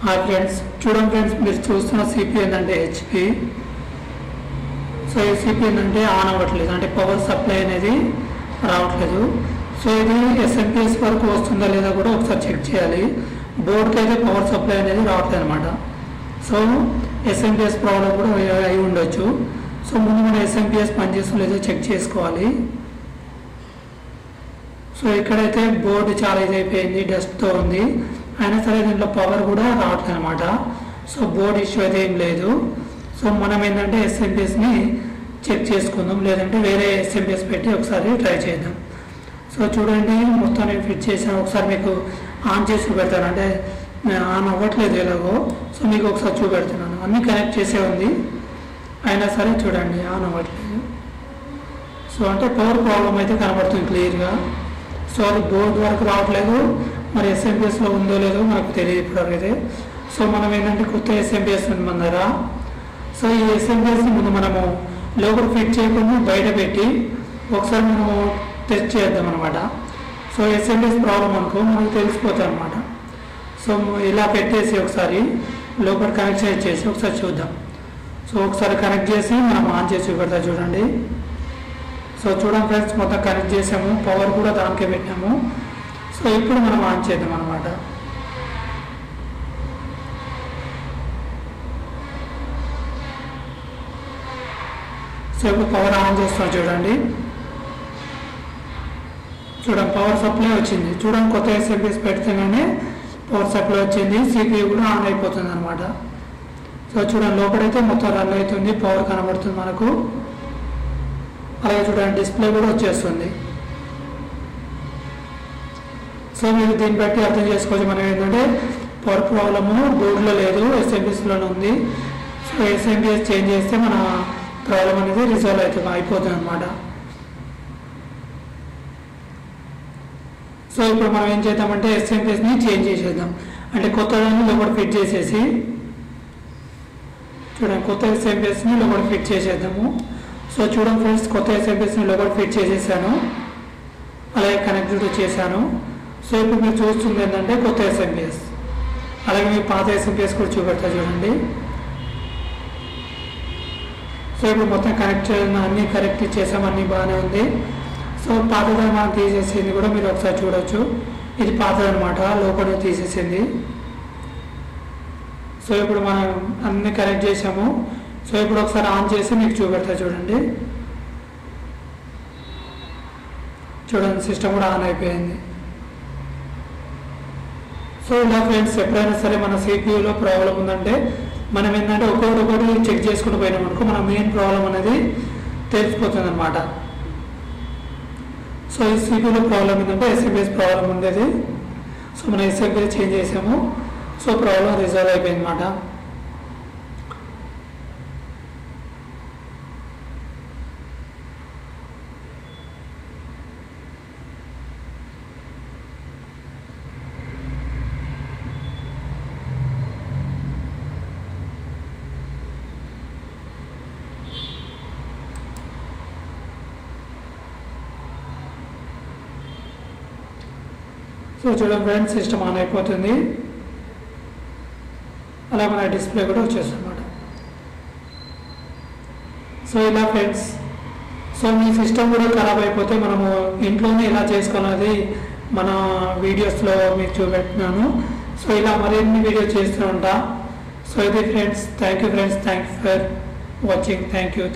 Hi friends, చూడండి friends, మీరు చూస్తున్న సిపి ఏంటంటే హెచ్పి. సో ఈ సిపి ఏంటంటే ఆన్ అవ్వట్లేదు, అంటే పవర్ సప్లై అనేది రావట్లేదు. సో ఇది ఎస్ఎంపిఎస్ వరకు వస్తుందా లేదా కూడా ఒకసారి చెక్ చేయాలి. బోర్డుకి అయితే పవర్ సప్లై అనేది రావట్లేదు అనమాట. సో ఎస్ఎంపిఎస్ ప్రాబ్లం కూడా అయి ఉండొచ్చు. సో ముందు మనం ఎస్ఎంపిఎస్ పనిచేస్తుందో లేదో చెక్ చేసుకోవాలి. సో ఇక్కడైతే బోర్డు చాలా ఇదైపోయింది, డస్ట్తో ఉంది. అయినా సరే దీంట్లో పవర్ కూడా రావట్లేదు అనమాట. సో బోర్డ్ ఇష్యూ అయితే ఏం లేదు. సో మనం ఏంటంటే ఎస్ఎంపిఎస్ని చెక్ చేసుకుందాం, లేదంటే వేరే ఎస్ఎంపిఎస్ పెట్టి ఒకసారి ట్రై చేద్దాం. సో చూడండి, మొత్తం నేను ఫిట్ చేసాను. ఒకసారి మీకు ఆన్ చేసి చూపెడతాను, అంటే ఆన్ అవ్వట్లేదు ఎలాగో. సో మీకు ఒకసారి చూపెడుతున్నాను. అన్నీ కనెక్ట్ చేసే ఉంది, అయినా సరే చూడండి ఆన్ అవ్వట్లేదు. సో అంటే పవర్ ప్రాబ్లం అయితే కనబడుతుంది క్లియర్గా. సో అది బోర్డు వరకు రావట్లేదు, మరి ఎస్ఎంపిఎస్లో ఉందో లేదో మనకు తెలియదు ఇప్పటివరకైతే. సో మనం ఏంటంటే కొత్త ఎస్ఎంపిఎస్ ఉంది మన దగ్గర. సో ఈ ఎస్ఎంపిఎస్ని ముందు మనము లోపల ఫిట్ చేయకుండా బయట పెట్టి ఒకసారి మనము టెస్ట్ చేద్దాం అనమాట. సో ఎస్ఎంపిఎస్ ప్రాబ్లం అనుకో మనకు తెలిసిపోతుంది అనమాట. సో ఇలా పెట్టేసి ఒకసారి లోపల కనెక్షన్ ఇచ్చేసి ఒకసారి చూద్దాం. సో ఒకసారి కనెక్ట్ చేసి మనం ఆన్ చేసి చూపెడతా చూడండి. సో చూడండి ఫ్రెండ్స్, మొత్తం కనెక్ట్ చేసాము, పవర్ కూడా దానికే పెట్టాము. సో ఇప్పుడు మనం ఆన్ చేద్దాం అనమాట. సో ఇప్పుడు పవర్ ఆన్ చేస్తాం చూడండి. చూడండి పవర్ సప్లై వచ్చింది. చూడండి కొత్త ఎస్ఎంపిఎస్ పెడితేనే పవర్ సప్లై వచ్చింది, సిపియు కూడా ఆన్ అయిపోతుంది అనమాట. సో చూడండి లోపలైతే మొత్తం రన్ అవుతుంది, పవర్ కనబడుతుంది మనకు. అలాగే చూడండి డిస్ప్లే కూడా వచ్చేస్తుంది. సో మీరు దీన్ని బట్టి అర్థం చేసుకోవచ్చు మనం ఏంటంటే పవర్ ప్రాబ్లము బోర్డులో లేదు, ఎస్ఎంపిఎస్లోనే ఉంది. సో ఎస్ఎంపిఎస్ చేంజ్ చేస్తే మన ప్రాబ్లం అనేది రిజాల్వ్ అయిపోతుంది అనమాట. సో ఇప్పుడు మనం ఏం చేద్దామంటే ఎస్ఎంపిఎస్ని చేంజ్ చేసేద్దాం, అంటే కొత్త దాన్ని లోపల ఫిట్ చేసేసి చూడండి కొత్త ఎస్ఎంపిఎస్ని లోపల ఫిట్ చేసేద్దాము. సో చూడండి ఫ్రెండ్స్, కొత్త ఎస్ఎంపిఎస్ని లోపల ఫిట్ చేసేసాను, అలాగే కనెక్ట్ చేశాను. సో ఇప్పుడు మీరు చూస్తుంది ఏంటంటే కొత్త ఎస్ఎంపిఎస్, అలాగే మీ పాత ఎస్ఎంపిఎస్ కూడా చూపెడతా చూడండి. సో ఇప్పుడు మొత్తం కనెక్ట్ అన్నీ కరెక్ట్ ఇచ్చేసాము, అన్నీ బాగానే ఉంది. సో పాతదని మనం తీసేసింది కూడా మీరు ఒకసారి చూడొచ్చు. ఇది పాతదనమాట, లోపల తీసేసింది. సో ఇప్పుడు మనం అన్నీ కనెక్ట్ చేసాము. సో ఇప్పుడు ఒకసారి ఆన్ చేసి మీకు చూపెడతా చూడండి. చూడండి సిస్టమ్ కూడా ఆన్ అయిపోయింది. సో ఇలా ఫ్రెండ్స్, ఎప్పుడైనా సరే మన సిపియూలో ప్రాబ్లం ఉందంటే మనం ఏంటంటే ఒక్కొక్కటి చెక్ చేసుకుంటూ పోయినాం అనుకో మన మెయిన్ ప్రాబ్లం అనేది తెలిసిపోతుంది అనమాట. సో ఈ సిపియూలో ప్రాబ్లం ఏంటంటే ఎస్ఎంపిఎస్ ప్రాబ్లం ఉండేది. సో మనం ఎస్ఎంపిఎస్ చేంజ్ చేసాము, సో ప్రాబ్లం రిజాల్వ్ అయిపోయింది అనమాట. సో చూడండి ఫ్రెండ్స్, సిస్టమ్ ఆన్ అయిపోతుంది, అలా మన డిస్ప్లే కూడా వచ్చేస్తుంది అనమాట. సో ఇలా ఫ్రెండ్స్, సో మీ సిస్టమ్ కూడా ఖరాబ్ అయిపోతే మనము ఇంట్లోనే ఎలా చేసుకోవాలనేది మన వీడియోస్లో మీకు చూపెట్టినాను. సో ఇలా మరిన్ని వీడియో చేస్తూ ఉంటా. సో ఇది friends, thank you friends, thank you for watching. Thank you.